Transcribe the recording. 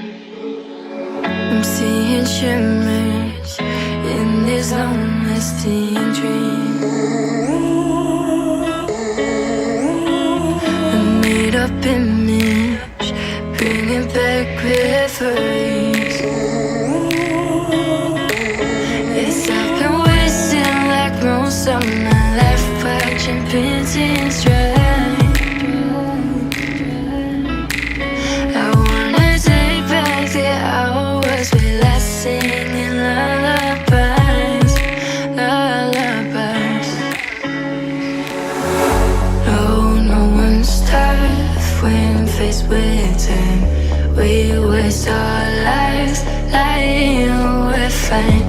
I'm seeing shimmers in these long-lasting dreams. A made-up image, bringing back memories. Yes, I've been wasting like most of my life, watching paintings dry. I wanna take back the hours we last singing lullabies, lullabies. No one's tough when faced with time. We waste our lives lying we're fine.